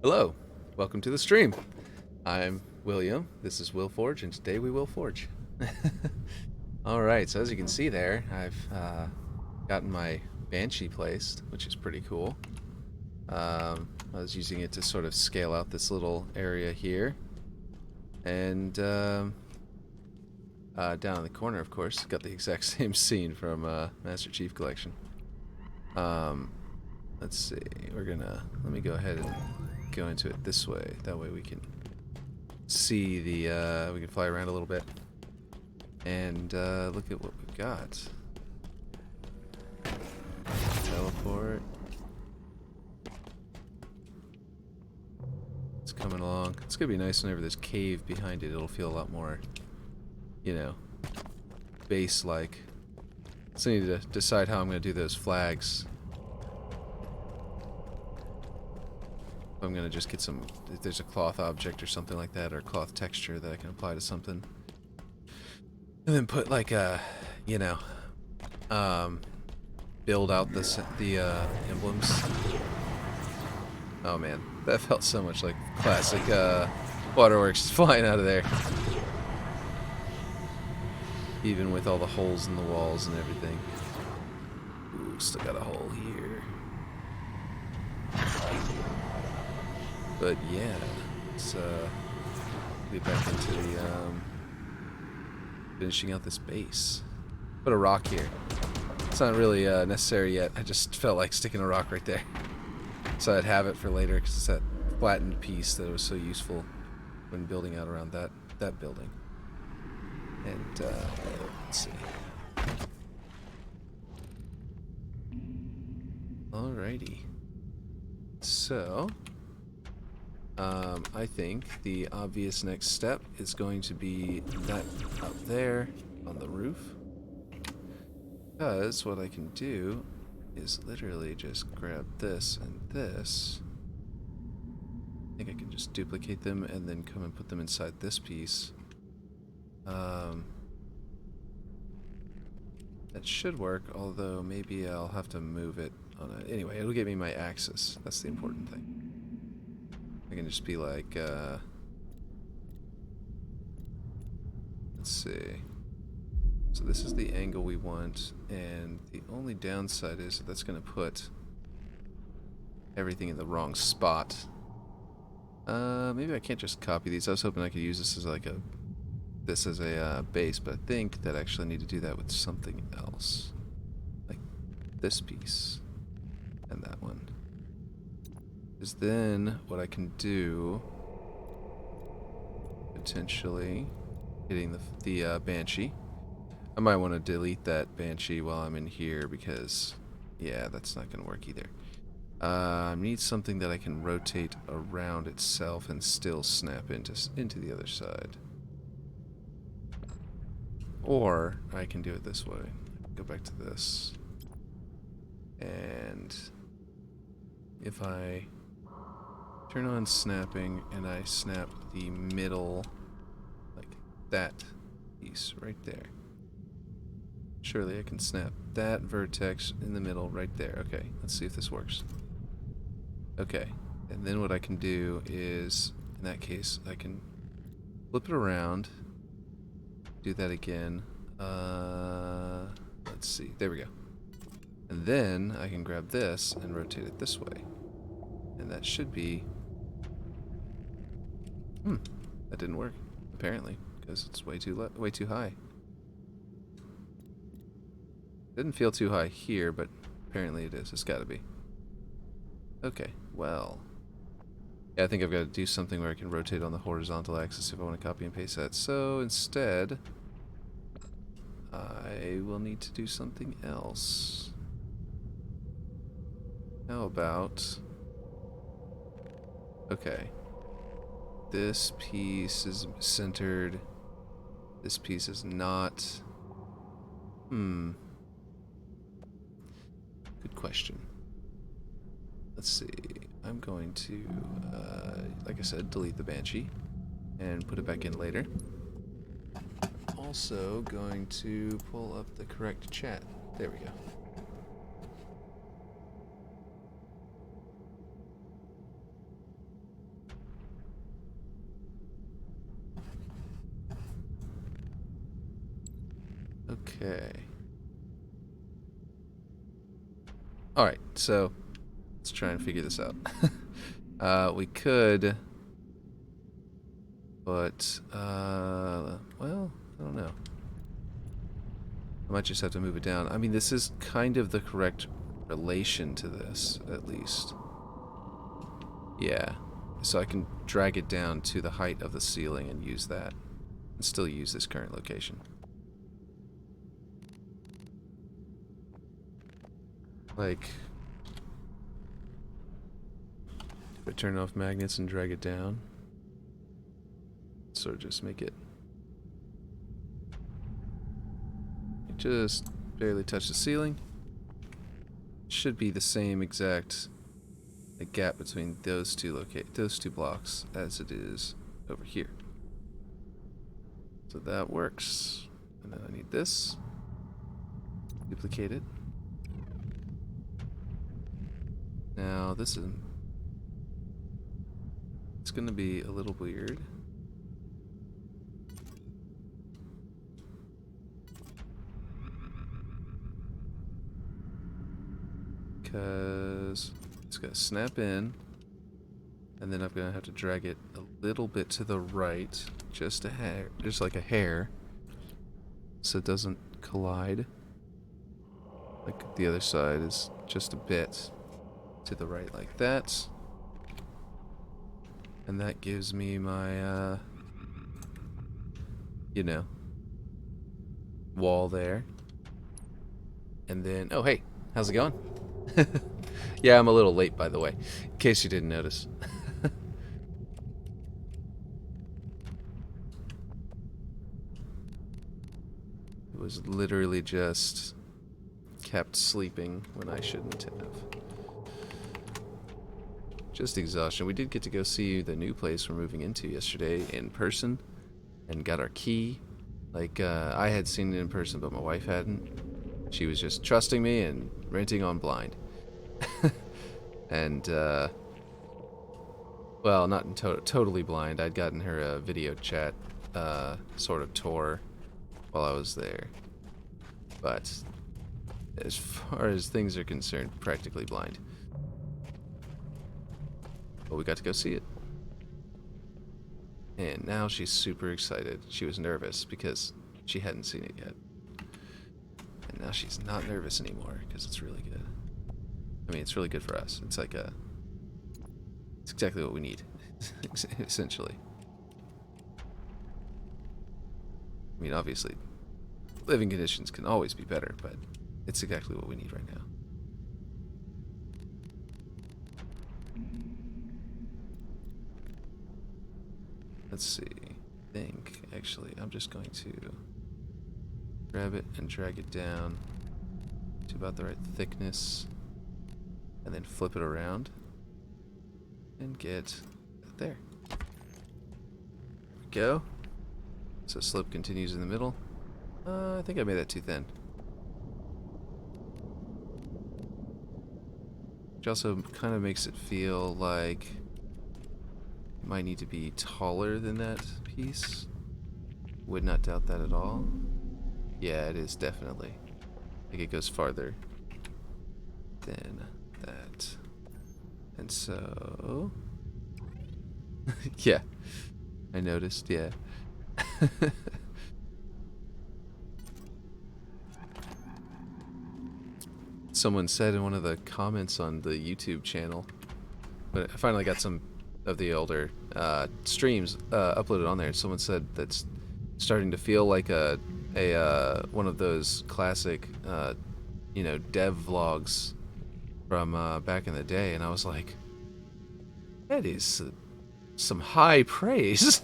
Hello, welcome to the stream. I'm William, this is Will Forge, and today we will forge. Alright, so as you can see there, I've gotten my Banshee placed, which is pretty cool. I was using it to sort of scale out this little area here. And down in the corner, of course, got the exact same scene from Master Chief Collection. Let's see, let me go ahead and go into it this way. That way we can see we can fly around a little bit. And look at what we've got. Teleport. It's coming along. It's gonna be nice whenever there's cave behind it. It'll feel a lot more, you know, base-like. So I need to decide how I'm gonna do those flags. I'm gonna just get some, if there's a cloth object or something like that, or cloth texture that I can apply to something. And then put like a, you know, build out the emblems. Oh man, that felt so much like classic Waterworks flying out of there. Even with all the holes in the walls and everything. Ooh, still got a hole here. But yeah, let's get back into the finishing out this base. Put a rock here. It's not really necessary yet. I just felt like sticking a rock right there, so I'd have it for later because it's that flattened piece that was so useful when building out around that building. And let's see. Alrighty. So. I think the obvious next step is going to be that up there on the roof. Because what I can do is literally just grab this and this. I think I can just duplicate them and then come and put them inside this piece. That should work, although maybe I'll have to move it on a... Anyway, it'll give me my axis. That's the important thing. I can just be like, let's see. So this is the angle we want, and the only downside is that's going to put everything in the wrong spot. Maybe I can't just copy these. I was hoping I could use this as like a base, but I think that I actually need to do that with something else, like this piece and that one. Because then what I can do, potentially hitting the Banshee. I might want to delete that Banshee while I'm in here because, yeah, that's not going to work either. I need something that I can rotate around itself and still snap into the other side. Or I can do it this way. Go back to this. And if I turn on snapping and I snap the middle, like that piece right there. Surely I can snap that vertex in the middle right there. Okay, let's see if this works. Okay, and then what I can do is, in that case, I can flip it around, do that again. Let's see, there we go. And then I can grab this and rotate it this way. And that should be... that didn't work, apparently, because it's way too high. Didn't feel too high here, but apparently it is. It's got to be. Okay, well. Yeah, I think I've got to do something where I can rotate on the horizontal axis if I want to copy and paste that. So instead, I will need to do something else. How about... Okay. This piece is centered. This piece is not. Good question. Let's see. I'm going to, like I said, delete the Banshee and put it back in later. Also going to pull up the correct chat. There we go. Okay. Alright, so let's try and figure this out. We could, but, well, I don't know. I might just have to move it down. I mean, this is kind of the correct relation to this, at least. Yeah. So I can drag it down to the height of the ceiling and use that. And still use this current location. Like, if I turn off magnets and drag it down, sort of just make it just barely touch the ceiling. Should be the same exact gap between those two blocks as it is over here. So that works. And then I need this. Duplicate it. Now this is, it's gonna be a little weird. Because it's gonna snap in, and then I'm gonna have to drag it a little bit to the right, just a hair, just like a hair, so it doesn't collide. Like the other side is just a bit to the right, like that, and that gives me my, you know, wall there. And then, oh hey, how's it going? Yeah, I'm a little late, by the way, in case you didn't notice. It was literally just kept sleeping when I shouldn't have. Just exhaustion. We did get to go see the new place we're moving into yesterday in person and got our key. Like, I had seen it in person, but my wife hadn't. She was just trusting me and renting on blind. And, well, not totally blind. I'd gotten her a video chat sort of tour while I was there. But as far as things are concerned, practically blind. But we got to go see it. And now she's super excited. She was nervous because she hadn't seen it yet. And now she's not nervous anymore because it's really good. I mean, it's really good for us. It's like it's exactly what we need, essentially. I mean, obviously, living conditions can always be better, but it's exactly what we need right now. Let's see. I think, actually, I'm just going to grab it and drag it down to about the right thickness, and then flip it around and get there. There we go. So slope continues in the middle. I think I made that too thin. Which also kind of makes it feel like it might need to be taller than that piece. Would not doubt that at all. Yeah, it is definitely. I think it goes farther than that. And so... yeah, I noticed, yeah. Someone said in one of the comments on the YouTube channel, but I finally got some of the older streams uploaded on there. Someone said that's starting to feel like a one of those classic, you know, dev vlogs from back in the day, and I was like, that is some high praise.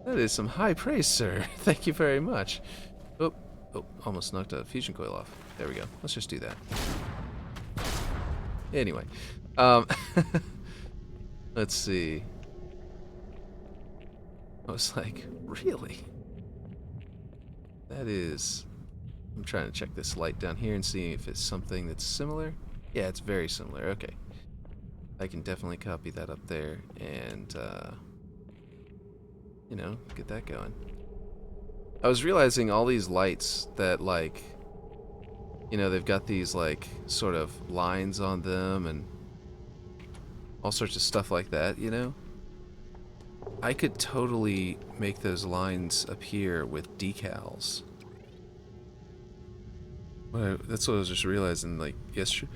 That is some high praise, sir. Thank you very much. Oh, almost knocked a fusion coil off. There we go. Let's just do that. Anyway, let's see. I was like, really? That is... I'm trying to check this light down here and see if it's something that's similar. Yeah, it's very similar. Okay. I can definitely copy that up there and, you know, get that going. I was realizing all these lights that, like, they've got these, like, sort of lines on them and all sorts of stuff like that. I could totally make those lines appear with decals. That's what I was just realizing, like, yesterday.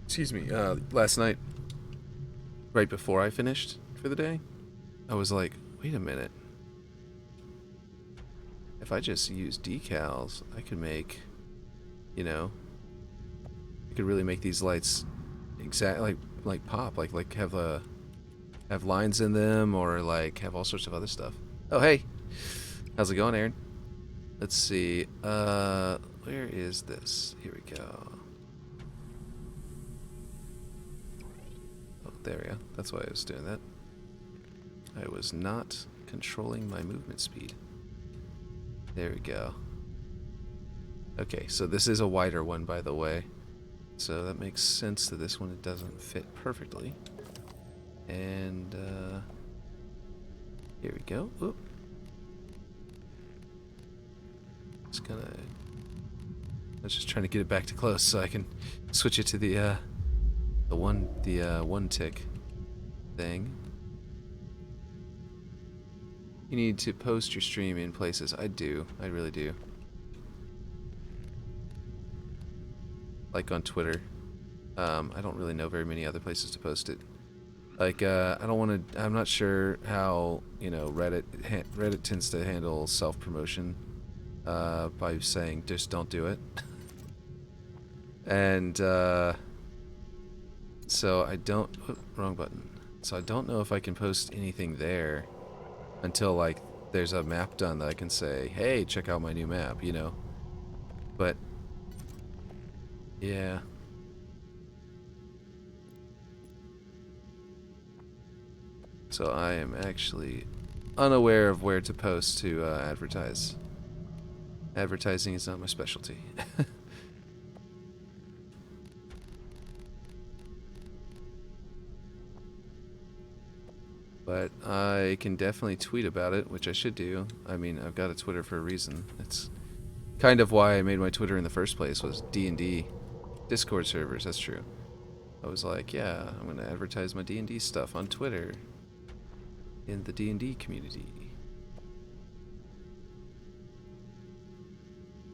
Excuse me, last night, right before I finished for the day, I was like, wait a minute. If I just use decals, I could make, I could really make these lights like pop, like have lines in them, or like have all sorts of other stuff. Oh, hey, how's it going, Aaron? Let's see. Where is this? Here we go. Oh, there we go. That's why I was doing that. I was not controlling my movement speed. There we go. Okay, so this is a wider one, by the way. So that makes sense that this one, it doesn't fit perfectly. And, here we go. Oop. It's gonna... I was just trying to get it back to close so I can switch it to the one tick thing. You need to post your stream in places. I do. I really do. Like on Twitter. I don't really know very many other places to post it. Like, I don't want to... I'm not sure how, Reddit tends to handle self-promotion by saying, just don't do it. And, so I don't... Oh, wrong button. So I don't know if I can post anything there until, like, there's a map done that I can say, hey, check out my new map, But, yeah. So I am actually unaware of where to post to advertise. Advertising is not my specialty. But I can definitely tweet about it, which I should do. I mean, I've got a Twitter for a reason. It's kind of why I made my Twitter in the first place, was D&D. Discord servers, that's true. I was like, yeah, I'm going to advertise my D&D stuff on Twitter. In the D&D community.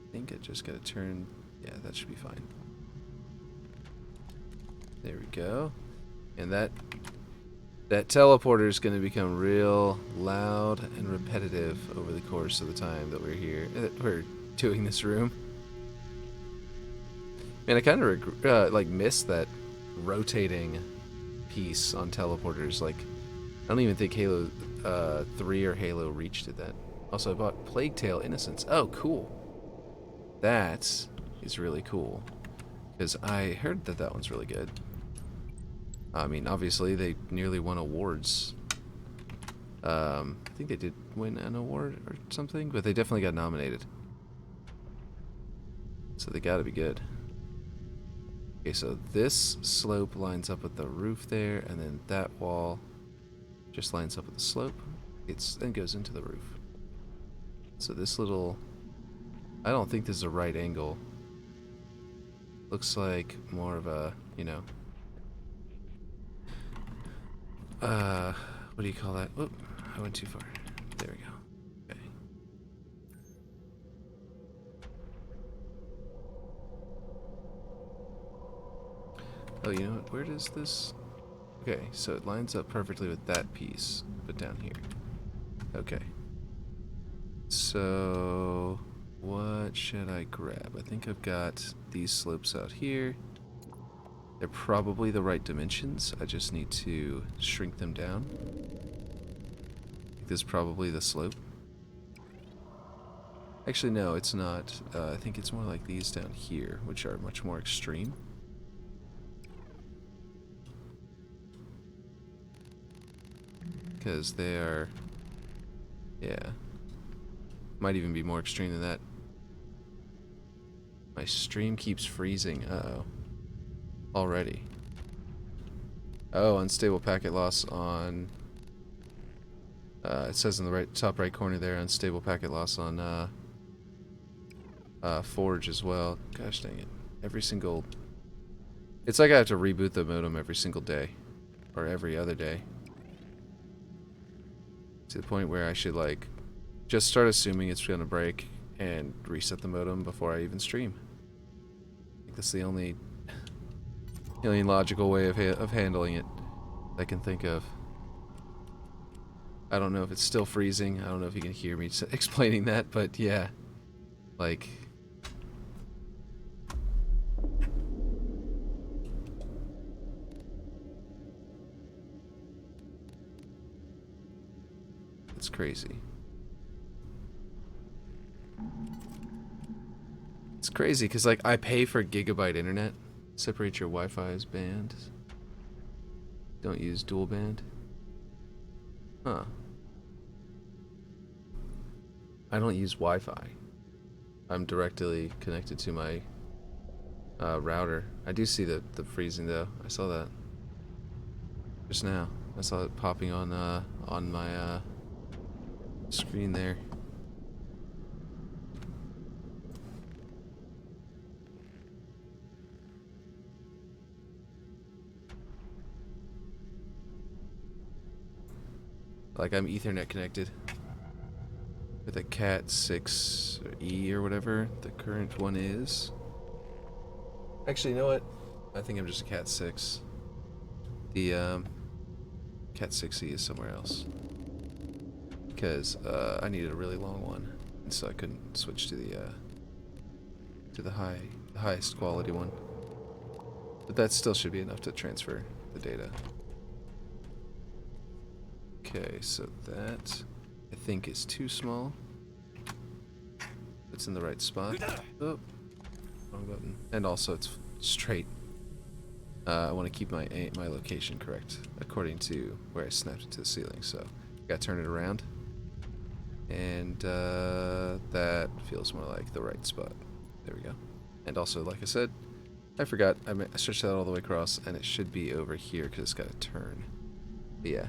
I think I just gotta turn... Yeah, that should be fine. There we go. And that teleporter is going to become real loud and repetitive over the course of the time that we're here, we're doing this room. And I kind of like miss that rotating piece on teleporters. Like, I don't even think Halo 3 or Halo Reach did that. Also, I bought Plague Tale Innocence. Oh, cool. That is really cool. Because I heard that one's really good. I mean, obviously, they nearly won awards. I think they did win an award or something, but they definitely got nominated. So they gotta be good. Okay, so this slope lines up with the roof there, and then that wall just lines up with the slope. It then goes into the roof. So this little... I don't think this is a right angle. Looks like more of a, what do you call that? Whoop, I went too far. There we go. Okay. Oh, you know what? Where does this... Okay, so it lines up perfectly with that piece, but down here. Okay. So, what should I grab? I think I've got these slopes out here. They're probably the right dimensions. I just need to shrink them down. This is probably the slope. Actually, no, it's not. I think it's more like these down here, which are much more extreme. Because they are... Yeah. Might even be more extreme than that. My stream keeps freezing. Uh-oh. Already. Oh, unstable packet loss on... it says in the top right corner there, unstable packet loss on Forge as well. Gosh dang it. Every single... It's like I have to reboot the modem every single day. Or every other day. To the point where I should, like, just start assuming it's gonna break and reset the modem before I even stream. I think that's the only logical way of handling it I can think of. I don't know if it's still freezing. I don't know if you can hear me explaining that, but yeah. Like... It's crazy. It's crazy because, like, I pay for gigabyte internet. Separate your Wi-Fi as band. Don't use dual band. Huh. I don't use Wi-Fi. I'm directly connected to my router. I do see the freezing though. I saw that just now. I saw it popping on my screen there. Like I'm Ethernet connected with a Cat 6E or whatever the current one is. Actually, you know what? I think I'm just a Cat 6. The Cat 6E is somewhere else. Because I needed a really long one, and so I couldn't switch to the highest quality one. But that still should be enough to transfer the data. Okay, so that I think is too small. It's in the right spot. Oh, wrong button. And also it's straight. I want to keep my location correct according to where I snapped it to the ceiling. So gotta turn it around. And that feels more like the right spot. There we go. And also, like I said, I forgot, I stretched that all the way across, and it should be over here because it's got to turn. But yeah.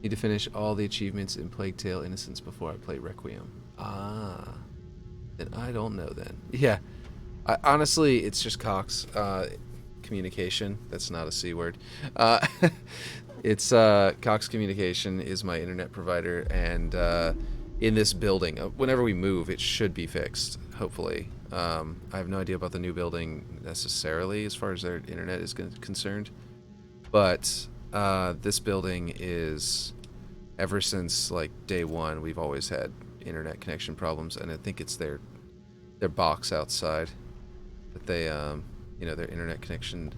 Need to finish all the achievements in Plague Tale Innocence before I play Requiem. Ah. Then I don't know then. Yeah. Honestly, it's just Cox communication. That's not a C word. It's Cox Communication is my internet provider, and in this building, whenever we move, it should be fixed, hopefully. I have no idea about the new building necessarily as far as their internet is concerned, but this building is, ever since like day one, we've always had internet connection problems, and I think it's their box outside that they you know, their internet connection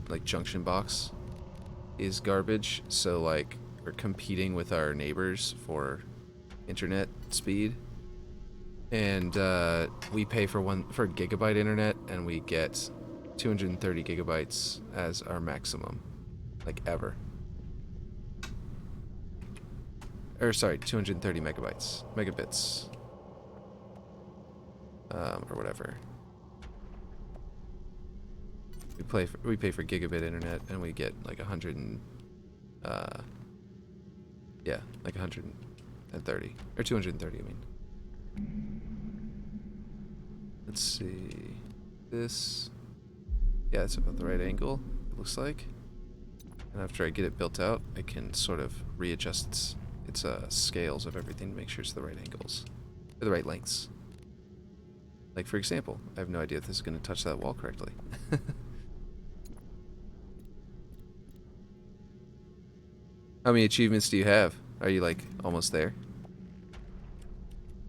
like junction box is garbage, so like we're competing with our neighbors for internet speed, and we pay for gigabyte internet, and we get 230 gigabytes as our maximum, like ever. Or sorry, 230 megabits, or whatever. We pay for gigabit internet, and we get like 100 and yeah, like 130 or 230. I mean, let's see, this, yeah, it's about the right angle. It looks like, and after I get it built out, I can sort of readjust its scales of everything to make sure it's the right angles, or the right lengths. Like for example, I have no idea if this is going to touch that wall correctly. How many achievements do you have? Are you like almost there?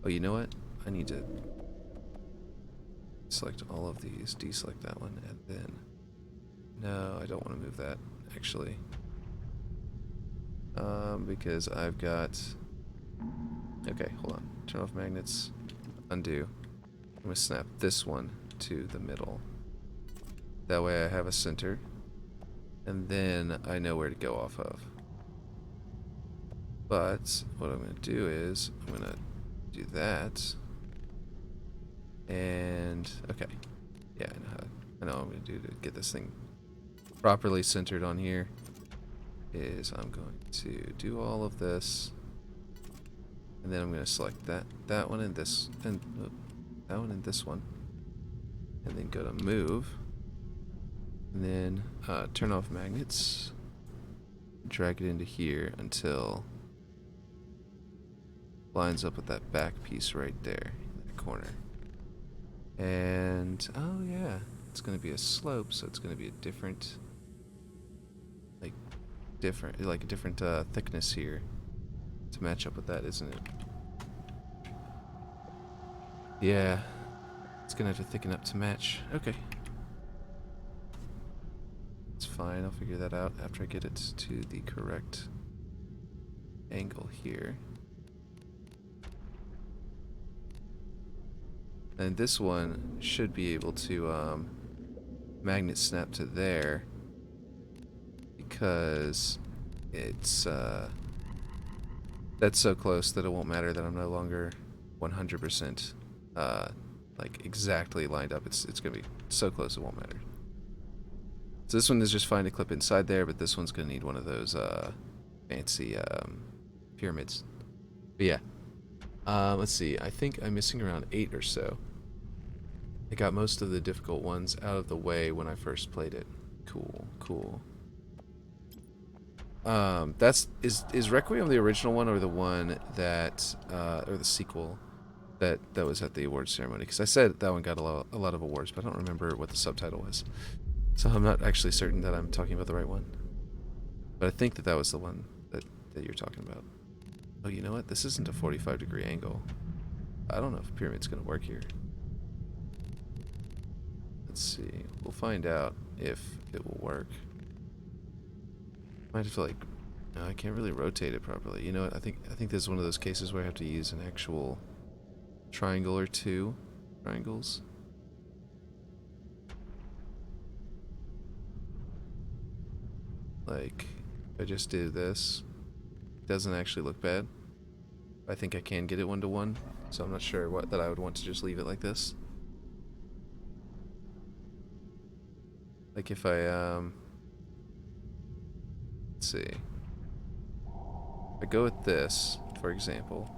Oh, you know what? I need to select all of these, deselect that one, and then... No, I don't want to move that, actually. Because I've got... Okay, hold on. Turn off magnets. Undo. I'm going to snap this one to the middle. That way I have a center. And then I know where to go off of. But what I'm going to do is I'm going to do that. And okay. Yeah, I know what I'm going to do to get this thing properly centered on here is I'm going to do all of this. And then I'm going to select that one and this and that one and this one. And then go to move. And then turn off magnets. Drag it into here until it lines up with that back piece right there in the corner. And, oh yeah, it's going to be a slope, so it's going to be a different, like a different thickness here to match up with that, isn't it? Yeah, it's going to have to thicken up to match. Okay. It's fine, I'll figure that out after I get it to the correct angle here. And this one should be able to magnet snap to there because it's that's so close that it won't matter that I'm no longer 100% like exactly lined up. It's gonna be so close it won't matter. So this one is just fine to clip inside there, but this one's gonna need one of those fancy pyramids. But yeah, let's see. I think I'm missing around 8 or so. I got most of the difficult ones out of the way when I first played it. Cool, cool. Is Requiem the original one or the one that or the sequel that was at the awards ceremony? Because I said that one got a lot of awards, but I don't remember what the subtitle was. So I'm not actually certain that I'm talking about the right one. But I think that was the one that you're talking about. Oh, you know what? This isn't a 45-degree angle. I don't know if a pyramid's gonna work here. Let's see. We'll find out if it will work. Might have to like, no, I can't really rotate it properly. You know what? I think this is one of those cases where I have to use an actual triangle or two triangles. Like, if I just did this, it doesn't actually look bad. I think I can get it 1-to-1, so I'm not sure that I would want to just leave it like this. Like if I let's see. I go with this, for example,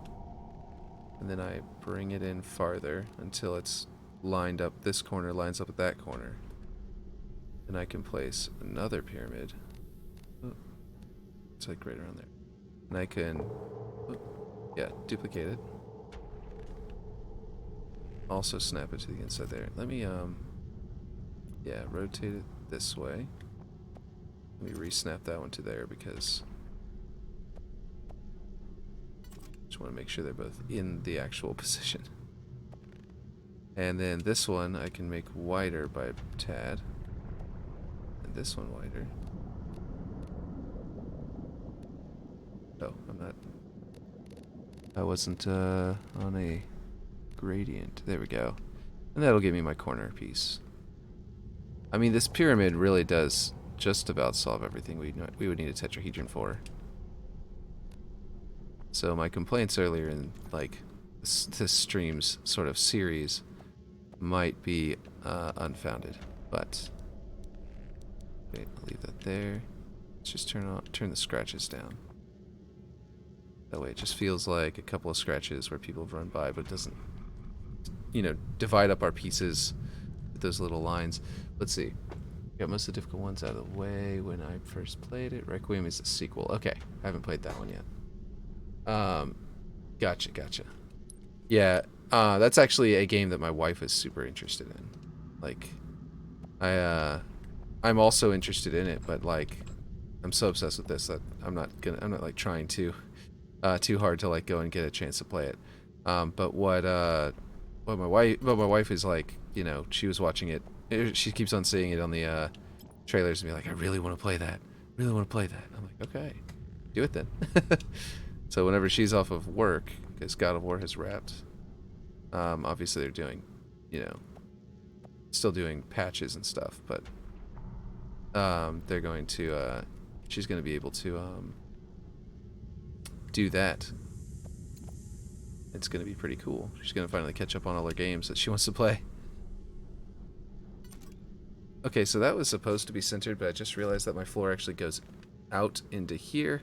and then I bring it in farther until it's lined up. This corner lines up with that corner. Then I can place another pyramid. Oh, it's like right around there. And I can, yeah, duplicate it. Also snap it to the inside there. Let me, yeah, rotate it this way. Let me re-snap that one to there because I just want to make sure they're both in the actual position. And then this one I can make wider by a tad. And this one wider. Oh, I wasn't on a gradient. There we go. And that'll give me my corner piece. I mean, this pyramid really does just about solve everything we would need a tetrahedron for. So my complaints earlier in like this stream's sort of series might be unfounded, but wait, I'll leave that there. Let's just turn the scratches down. That way it just feels like a couple of scratches where people have run by, but it doesn't, you know, divide up our pieces with those little lines. Let's see. Got most of the difficult ones out of the way when I first played it. Requiem is the sequel. Okay, I haven't played that one yet. Gotcha. Yeah, that's actually a game that my wife is super interested in. Like, I'm also interested in it, but like, I'm so obsessed with this that I'm not like trying too hard to like go and get a chance to play it. But what my wife is like, you know, she was watching it. She keeps on seeing it on the trailers and be like, I really want to play that. I'm like, okay, do it then. So whenever she's off of work, because God of War has wrapped, obviously they're doing, you know, still doing patches and stuff, but they're going to, she's going to be able to do that. It's going to be pretty cool. She's going to finally catch up on all her games that she wants to play. Okay, so that was supposed to be centered, but I just realized that my floor actually goes out into here.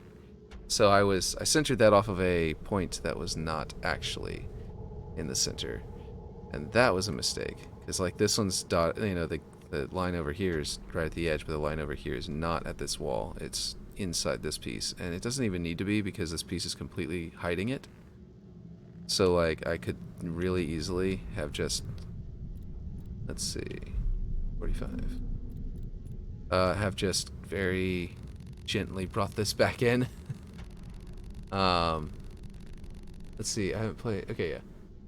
So I centered that off of a point that was not actually in the center. And that was a mistake. Because, like, this one's dot, you know, the line over here is right at the edge, but the line over here is not at this wall. It's inside this piece. And it doesn't even need to be because this piece is completely hiding it. So, like, I could really easily have just, let's see, 45. Have just very gently brought this back in. Let's see, I haven't played, okay, yeah.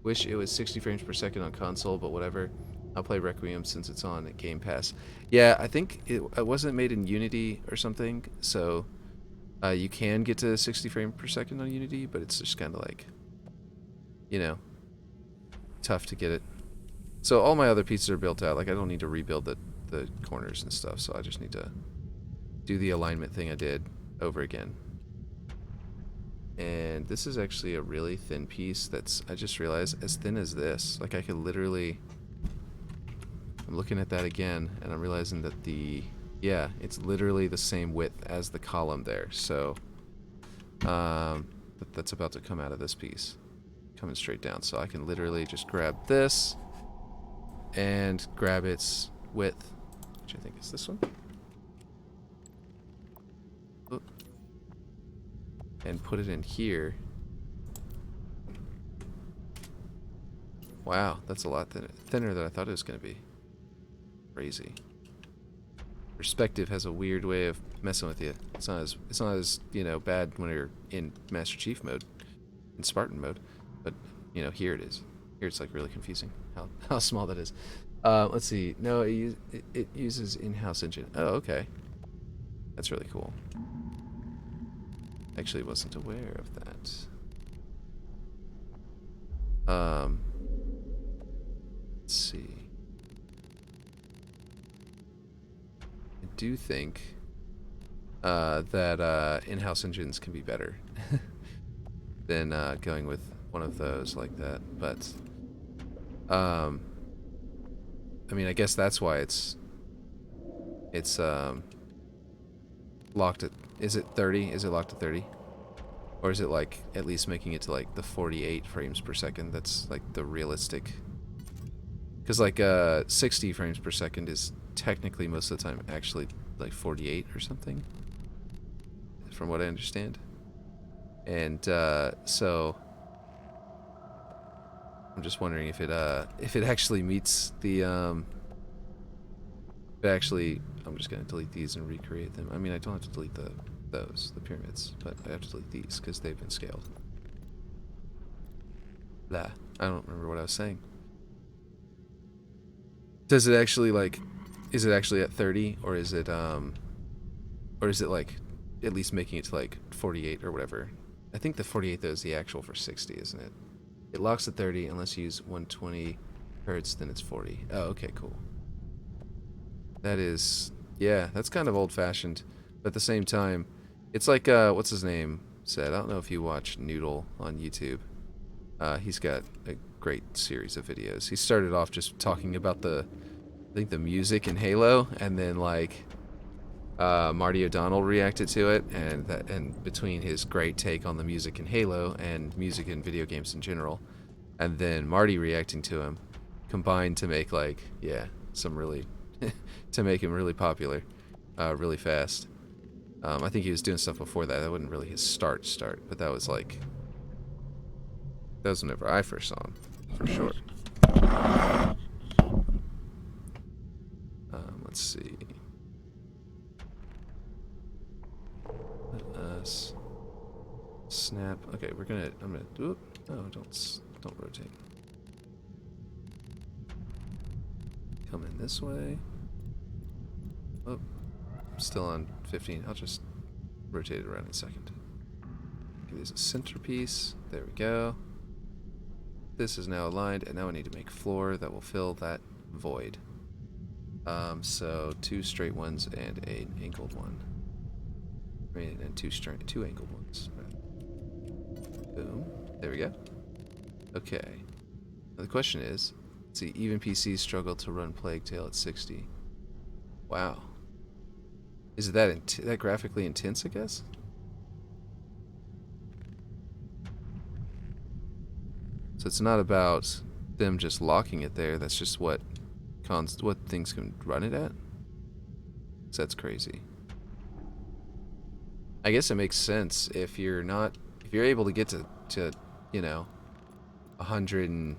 Wish it was 60 frames per second on console, but whatever. I'll play Requiem since it's on Game Pass. Yeah, I think it wasn't made in Unity or something, so you can get to 60 frames per second on Unity, but it's just kind of like, you know, tough to get it. So all my other pieces are built out. Like, I don't need to rebuild the corners and stuff, so I just need to do the alignment thing I did over again. And this is actually a really thin piece that's, I just realized, as thin as this. Like, I could literally, I'm looking at that again, and I'm realizing that yeah, it's literally the same width as the column there. So, that's about to come out of this piece, coming straight down. So I can literally just grab this and grab its width, which I think is this one. Oop. And put it in here. Wow, that's a lot thinner than I thought it was going to be. Crazy. Perspective has a weird way of messing with you. It's not as you know, bad when you're in Master Chief mode, in Spartan mode, but you know, here it is. Here it's like really confusing how small that is. Let's see. No, it uses in-house engine. Oh, okay. That's really cool. Actually wasn't aware of that. Let's see. I do think that in-house engines can be better than going with one of those like that. But I mean, I guess that's why it's locked at, is it 30? Is it locked at 30? Or is it like at least making it to like the 48 frames per second? That's like the realistic. Because like 60 frames per second is technically most of the time actually like 48 or something, from what I understand. And so I'm just wondering if it actually meets the I'm just gonna delete these and recreate them. I mean, I don't have to delete the pyramids, but I have to delete these because they've been scaled. Blah. I don't remember what I was saying. Does it actually like, is it actually at 30, or is it like at least making it to like 48 or whatever? I think the 48 though is the actual for 60, isn't it? It locks at 30 unless you use 120 hertz, then it's 40. Oh, okay, cool. That is, yeah, that's kind of old-fashioned, but at the same time, it's like, what's his name said? I don't know if you watch Noodle on YouTube. He's got a great series of videos. He started off just talking about I think the music in Halo, and then like, Marty O'Donnell reacted to it, and between his great take on the music in Halo and music in video games in general, and then Marty reacting to him, combined to make like, yeah, some really to make him really popular, really fast. I think he was doing stuff before that. That wasn't really his start, but that was like, that was whenever I first saw him, for sure. Let's see. Snap. Okay, I'm gonna do it. Oh, don't rotate. Come in this way. Oh, I'm still on 15. I'll just rotate it around in a second. Okay, there's a centerpiece. There we go. This is now aligned, and now I need to make floor that will fill that void. So 2 straight ones and an angled one. I mean, and 2 angled ones. Boom. There we go. Okay. Now the question is, let's see, even PCs struggle to run Plague Tale at 60. Wow. Is it that graphically intense, I guess? So it's not about them just locking it there. That's just what things can run it at. So that's crazy. I guess it makes sense if you're able to get to you know 100 and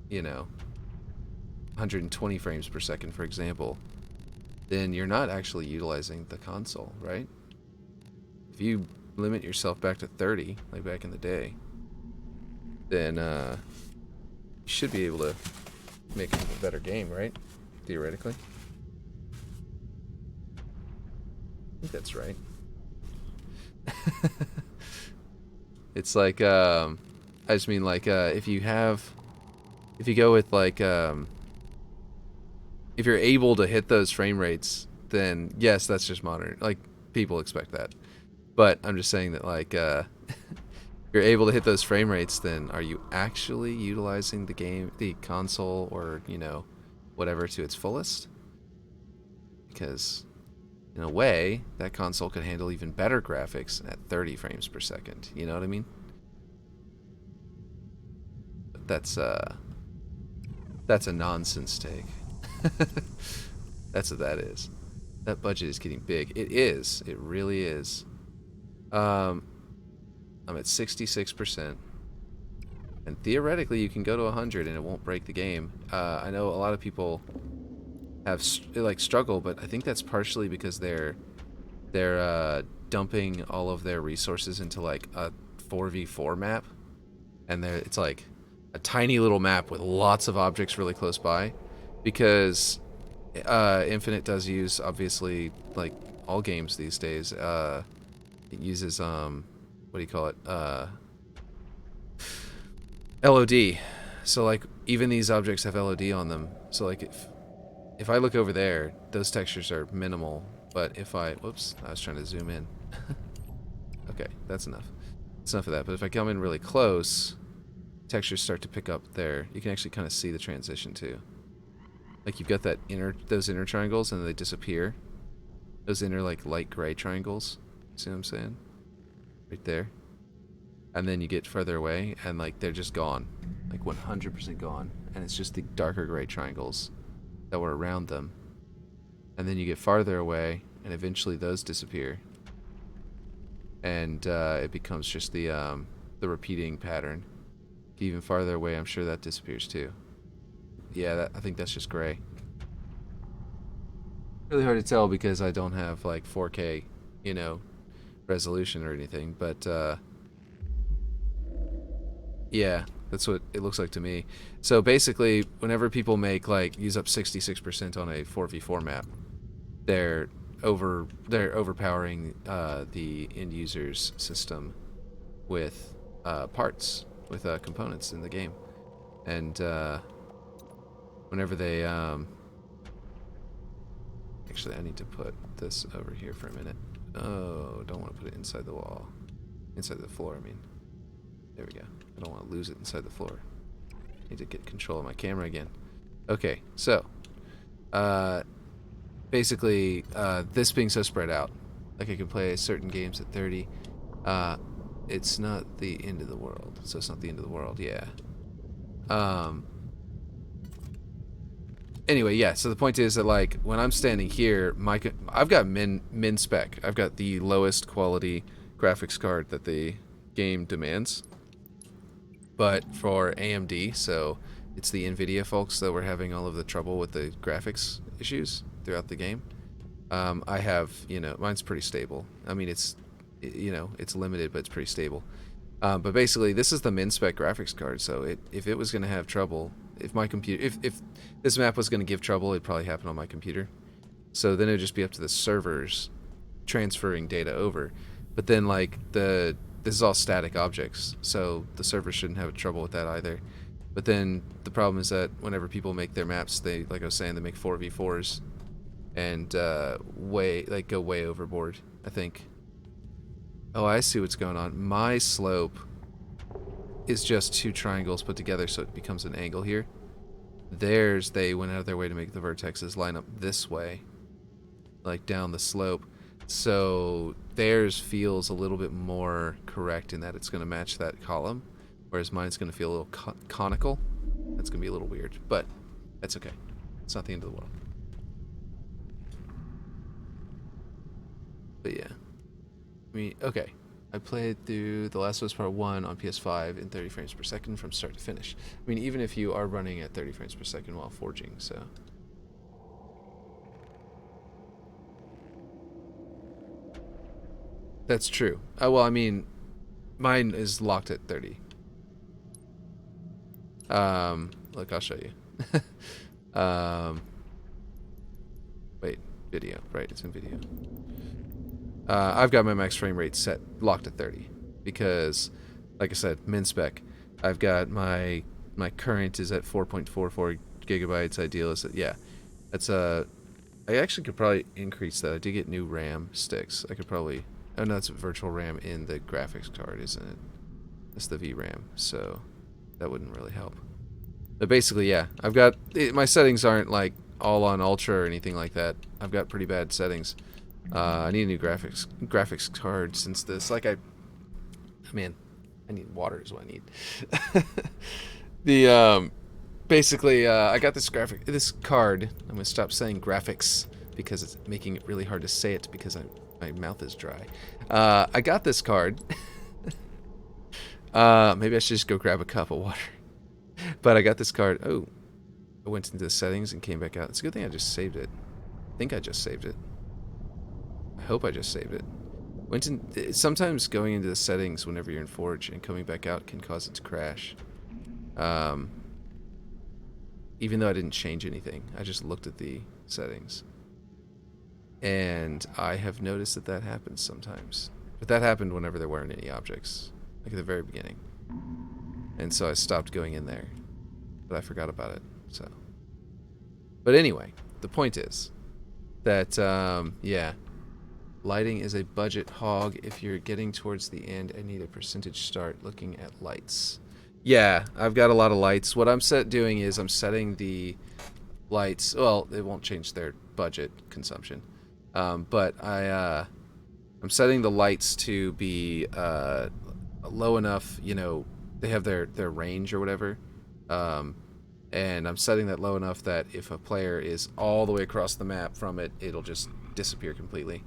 you know 120 frames per second, for example, then you're not actually utilizing the console, right? If you limit yourself back to 30, like back in the day, then you should be able to make a better game, right? Theoretically. I think that's right. It's like, I just mean like, if you go with like, if you're able to hit those frame rates, then yes, that's just modern. Like, people expect that. But I'm just saying that, like, if you're able to hit those frame rates, then are you actually utilizing the console, or, you know, whatever, to its fullest? Because in a way, that console could handle even better graphics at 30 frames per second. You know what I mean? But that's a nonsense take. That's what that is. That budget is getting big. It is. It really is. I'm at 66%. And theoretically, you can go to 100 and it won't break the game. I know a lot of people have struggle, but I think that's partially because they're dumping all of their resources into like a 4v4 map, and it's like a tiny little map with lots of objects really close by, because Infinite does use, obviously, like all games these days, it uses what do you call it, LOD. So like even these objects have LOD on them. So like if I look over there, those textures are minimal, but if whoops, I was trying to zoom in. Okay, that's enough. That's enough of that. But if I come in really close, textures start to pick up there. You can actually kind of see the transition too. Like you've got those inner triangles, and they disappear. Those inner like light gray triangles. See what I'm saying? Right there. And then you get further away, and like they're just gone, like 100% gone, and it's just the darker gray triangles that were around them. And then you get farther away, and eventually those disappear, and it becomes just the repeating pattern. Even farther away, I'm sure that disappears too. Yeah, I think that's just gray. Really hard to tell because I don't have like 4K, you know, resolution or anything, but yeah, that's what it looks like to me. So basically, whenever people use up 66% on a 4v4 map, they're overpowering the end user's system with parts, with components in the game, and whenever they actually, I need to put this over here for a minute. Oh, don't want to put it inside the wall, inside the floor. I mean, there we go. I don't want to lose it inside the floor. Need to get control of my camera again. Okay, so basically, this being so spread out, like I can play certain games at 30. It's not the end of the world. So it's not the end of the world, yeah. Anyway, yeah, so the point is that, like, when I'm standing here, I've got min spec. I've got the lowest quality graphics card that the game demands. But for AMD, so it's the NVIDIA folks that were having all of the trouble with the graphics issues throughout the game. I have, you know, mine's pretty stable. I mean, it's limited, but it's pretty stable. But basically, this is the min spec graphics card. So if it was going to have trouble, if my computer, if this map was going to give trouble, it'd probably happen on my computer. So then it'd just be up to the servers transferring data over. But then like this is all static objects, so the servers shouldn't have trouble with that either. But then the problem is that whenever people make their maps, they, like I was saying, they make 4v4s and go way overboard, I think. Oh, I see what's going on. My slope is just two triangles put together, so it becomes an angle here. Theirs, they went out of their way to make the vertexes line up this way, like down the slope. So theirs feels a little bit more correct in that it's going to match that column, whereas mine's going to feel a little conical. That's going to be a little weird, but that's okay. It's not the end of the world. But yeah. I mean, okay. I played through The Last of Us Part 1 on PS5 in 30 frames per second from start to finish. I mean, even if you are running at 30 frames per second while forging, so... That's true. Well, I mean, mine is locked at 30. Look, I'll show you. Wait, video. Right, it's in video. I've got my max frame rate set locked at 30 because, like I said, min spec. I've got my current is at 4.44 gigabytes. Ideal is at, yeah. That's I actually could probably increase that. I did get new RAM sticks. I could probably. Oh no, that's virtual RAM in the graphics card, isn't it? That's the VRAM, so that wouldn't really help. But basically, yeah, I've got my settings aren't like all on ultra or anything like that. I've got pretty bad settings. I need a new graphics card since this. Like I need water is what I need. The basically I got this card. I'm gonna stop saying graphics because it's making it really hard to say it because my mouth is dry. I got this card. Maybe I should just go grab a cup of water. But I got this card. Oh, I went into the settings and came back out. It's a good thing I just saved it. I think I just saved it. I hope I just saved it. Sometimes going into the settings whenever you're in Forge and coming back out can cause it to crash. Even though I didn't change anything, I just looked at the settings. And I have noticed that happens sometimes. But that happened whenever there weren't any objects, like at the very beginning. And so I stopped going in there. But I forgot about it, so. But anyway, the point is that, yeah, lighting is a budget hog. If you're getting towards the end, I need a percentage start looking at lights. Yeah, I've got a lot of lights. What I'm doing is I'm setting the lights. Well, it won't change their budget consumption. But I'm setting the lights to be low enough, you know, they have their range or whatever. And I'm setting that low enough that if a player is all the way across the map from it, it'll just disappear completely.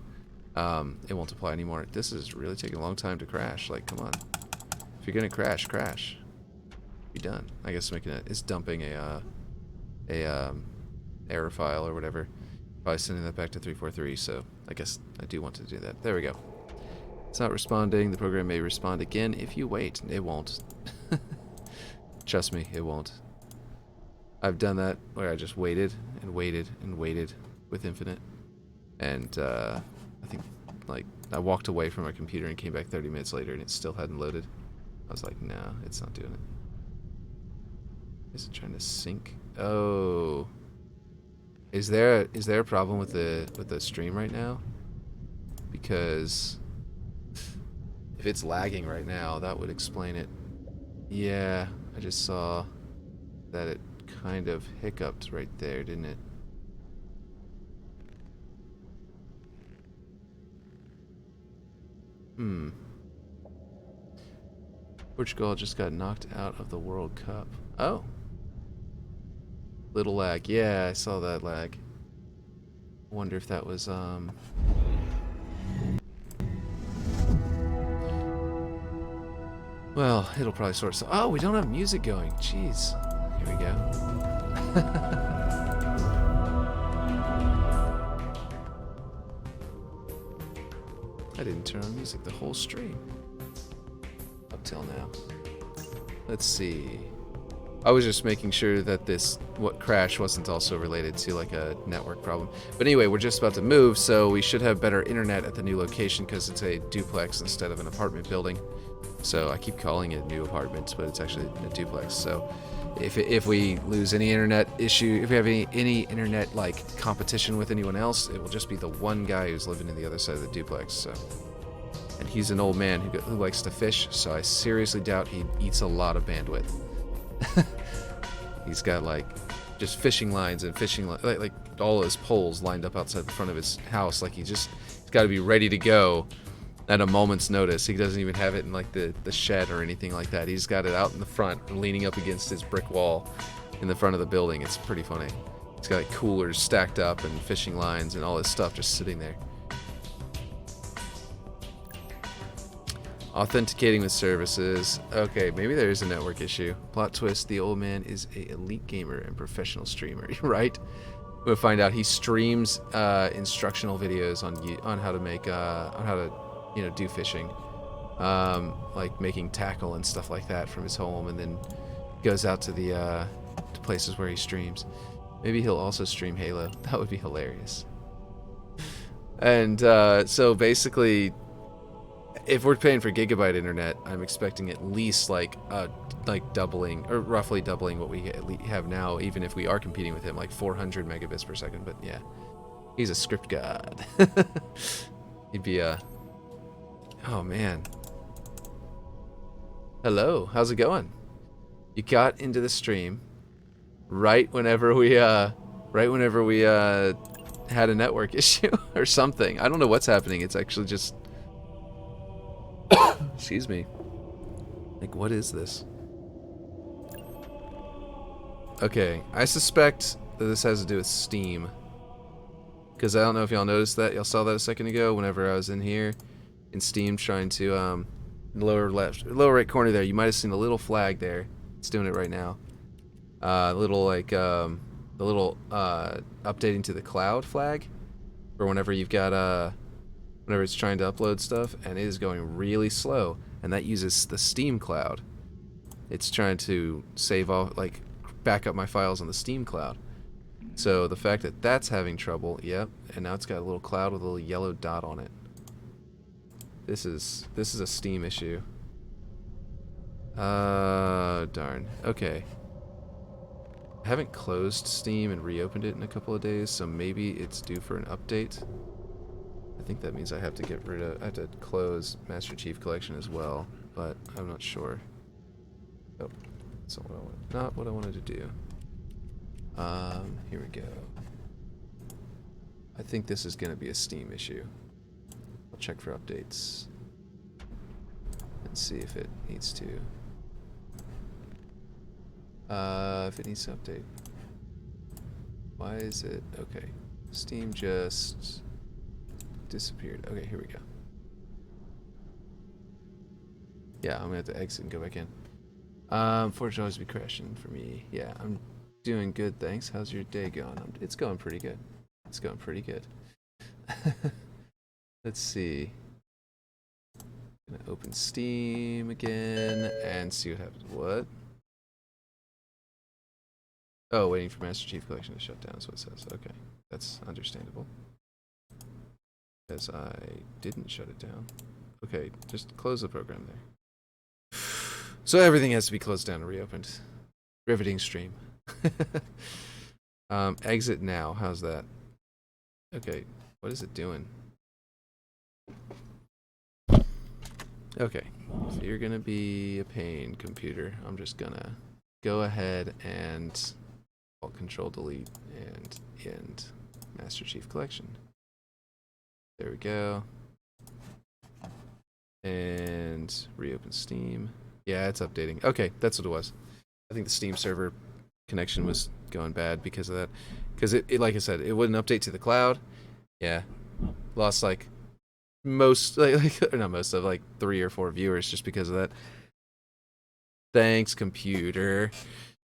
It won't apply anymore. This is really taking a long time to crash. Like, come on. If you're gonna crash. Be done. I guess it's dumping a error file or whatever. Probably sending that back to 343, so I guess I do want to do that. There we go. It's not responding. The program may respond again if you wait. It won't. Trust me, it won't. I've done that where I just waited and waited and waited with Infinite. And I think, like, I walked away from my computer and came back 30 minutes later and it still hadn't loaded. I was like, no, it's not doing it. Is it trying to sync? Oh. Is there a problem with the stream right now? Because if it's lagging right now, that would explain it. Yeah, I just saw that it kind of hiccuped right there, didn't it? Portugal just got knocked out of the World Cup. Oh. Little lag. Yeah, I saw that lag. Wonder if that was, well, it'll probably sort of... Oh, we don't have music going. Jeez. Here we go. I didn't turn on music the whole stream. Up till now. Let's see. I was just making sure that what crash wasn't also related to like a network problem. But anyway, we're just about to move, so we should have better internet at the new location because it's a duplex instead of an apartment building. So I keep calling it new apartments, but it's actually a duplex. So if we lose any internet issue, if we have any internet like competition with anyone else, it will just be the one guy who's living in the other side of the duplex. So, and he's an old man who likes to fish, so I seriously doubt he eats a lot of bandwidth. He's got like just fishing lines and like all his poles lined up outside the front of his house. Like he's got to be ready to go at a moment's notice. He doesn't even have it in like the shed or anything like that. He's got it out in the front, leaning up against his brick wall in the front of the building. It's pretty funny. He's got like coolers stacked up and fishing lines and all this stuff just sitting there. Authenticating with services. Okay, maybe there is a network issue. Plot twist, the old man is a elite gamer and professional streamer, right? We'll find out he streams instructional videos on how to make on how to do fishing, like making tackle and stuff like that from his home, and then goes out to the to places where he streams. Maybe he'll also stream Halo. That would be hilarious. And so basically, if we're paying for gigabyte internet, I'm expecting at least like doubling, or roughly doubling what we have now, even if we are competing with him, like 400 megabits per second. But yeah, he's a script god. He'd be oh man. Hello, how's it going? You got into the stream right whenever we had a network issue or something. I don't know what's happening. It's actually just excuse me. Like, what is this? Okay, I suspect that this has to do with Steam. Because I don't know if y'all noticed that. Y'all saw that a second ago whenever I was in here in Steam trying to lower right corner there. You might have seen a little flag there. It's doing it right now. Little like the little updating to the cloud flag for whenever you've got whenever it's trying to upload stuff, and it is going really slow, and that uses the Steam cloud. It's trying to save all, like, back up my files on the Steam cloud. So the fact that that's having trouble, yep, and now it's got a little cloud with a little yellow dot on it. This is a Steam issue. Darn. Okay. I haven't closed Steam and reopened it in a couple of days, so maybe it's due for an update. I think that means I have to close Master Chief Collection as well, but I'm not sure. Oh, that's not what I wanted to do. Here we go. I think this is going to be a Steam issue. I'll check for updates and see if it needs to. If it needs to update. Why is it? Okay. Steam just disappeared. Okay, here we go. Yeah, I'm gonna have to exit and go back in. Fortune always be crashing for me. Yeah, I'm doing good, thanks. How's your day going? It's going pretty good. It's going pretty good. Let's see. Gonna open Steam again and see what happens. What? Oh, waiting for Master Chief Collection to shut down is what it says. Okay, that's understandable. Because I didn't shut it down. Okay, just close the program there. So everything has to be closed down and reopened. Riveting stream. Exit now. How's that? Okay, what is it doing? Okay, so you're gonna be a pain, computer. I'm just gonna go ahead and Alt Control Delete and end Master Chief Collection. There we go. And reopen Steam. Yeah, it's updating. Okay, that's what it was. I think the Steam server connection was going bad because of that. Because it like I said, it wouldn't update to the cloud. Yeah. Lost like most, like not most of, like 3 or 4 viewers just because of that. Thanks, computer.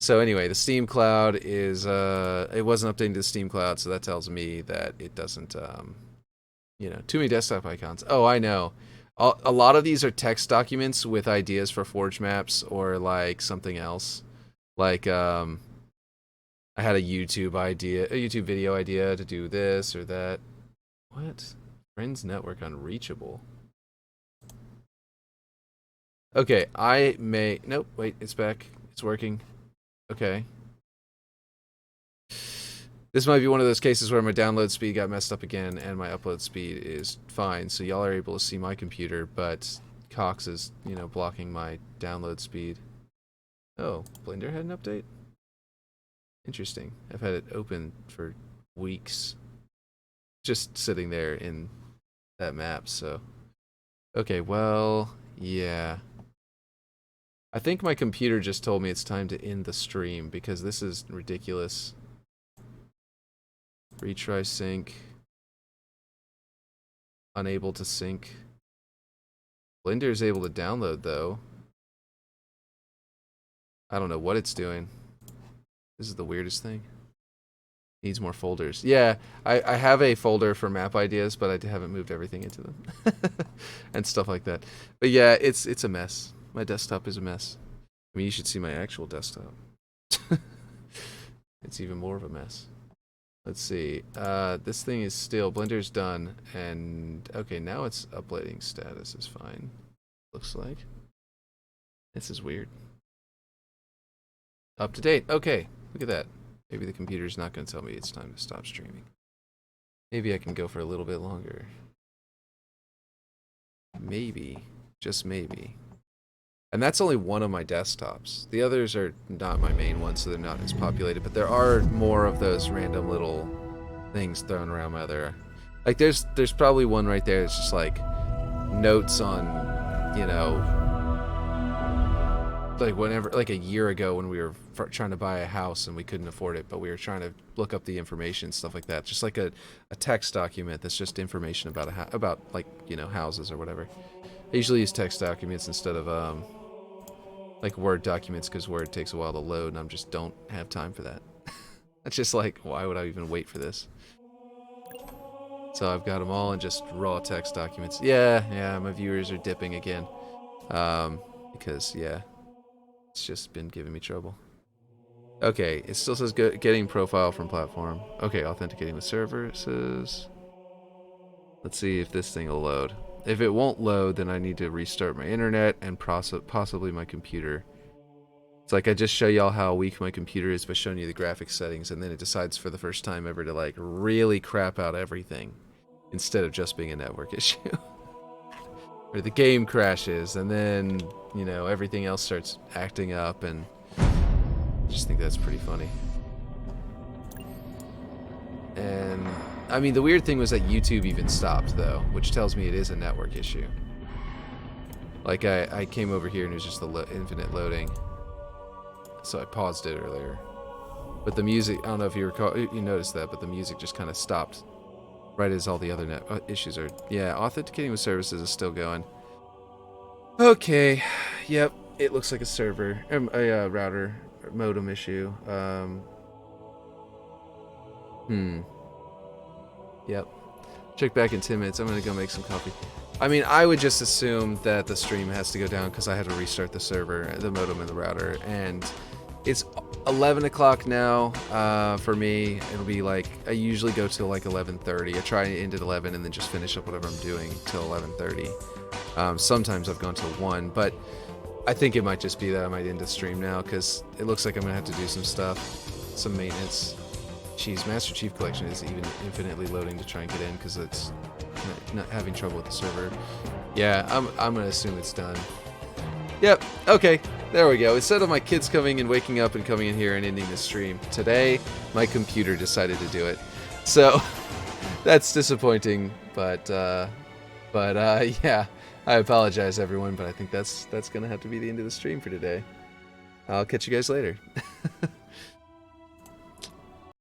So anyway, the Steam cloud is it wasn't updating to the Steam cloud, so that tells me that it doesn't too many desktop icons. Oh, I know. A lot of these are text documents with ideas for Forge maps or like something else. Like I had a YouTube video idea to do this or that. What? Friends network unreachable. Okay, nope, wait, it's back. It's working. Okay. This might be one of those cases where my download speed got messed up again and my upload speed is fine, so y'all are able to see my computer, but Cox is, blocking my download speed. Oh, Blender had an update? Interesting. I've had it open for weeks. Just sitting there in that map, so. Okay, well, yeah. I think my computer just told me it's time to end the stream because this is ridiculous. Retry sync. Unable to sync. Blender is able to download though. I don't know what it's doing. This is the weirdest thing. Needs more folders. Yeah, I have a folder for map ideas, but I haven't moved everything into them. And stuff like that. But yeah, it's a mess. My desktop is a mess. I mean, you should see my actual desktop. It's even more of a mess. Let's see. This thing is still, Blender's done, and okay, now it's uploading status is fine. Looks like. This is weird. Up to date. Okay, look at that. Maybe the computer's not going to tell me it's time to stop streaming. Maybe I can go for a little bit longer. Maybe. Just maybe. And that's only one of my desktops. The others are not my main ones, so they're not as populated. But there are more of those random little things thrown around my other... Like, there's probably one right there that's just, like, notes on, you know... Like whenever, like a year ago when we were trying to buy a house and we couldn't afford it, but we were trying to look up the information, stuff like that. Just like a text document that's just information about about like, you know, houses or whatever. I usually use text documents instead of like Word documents because Word takes a while to load and I just don't have time for that. It's just like, why would I even wait for this? So I've got them all in just raw text documents. Yeah, my viewers are dipping again. Because yeah. It's just been giving me trouble. Okay, it still says getting profile from platform. Okay, authenticating with services. Let's see if this thing will load. If it won't load, then I need to restart my internet and possibly my computer. It's like I just show y'all how weak my computer is by showing you the graphics settings, and then it decides for the first time ever to like really crap out everything instead of just being a network issue. Or the game crashes, and then, you know, everything else starts acting up, and I just think that's pretty funny. And, I mean, the weird thing was that YouTube even stopped, though, which tells me it is a network issue. Like, I came over here and it was just the infinite loading, so I paused it earlier. But the music, I don't know if you noticed that, but the music just kind of stopped right as all the other issues are. Yeah, authenticating with services is still going. Okay, yep, it looks like a server, a router modem issue. Yep. Check back in 10 minutes. I'm gonna go make some coffee. I mean, I would just assume that the stream has to go down because I had to restart the server, the modem, and the router, and it's 11 o'clock now. For me, it'll be like, I usually go till like 11:30. I try to end at 11 and then just finish up whatever I'm doing till 11:30. Sometimes I've gone till 1, but I think it might just be that I might end the stream now because it looks like I'm gonna have to do some stuff, some maintenance. Jeez, Master Chief Collection is even infinitely loading to try and get in because it's not having trouble with the server. Yeah, I'm gonna assume it's done. Yep, okay, there we go. Instead of my kids coming and waking up and coming in here and ending the stream, today my computer decided to do it. So, that's disappointing, but yeah, I apologize everyone, but I think that's gonna have to be the end of the stream for today. I'll catch you guys later.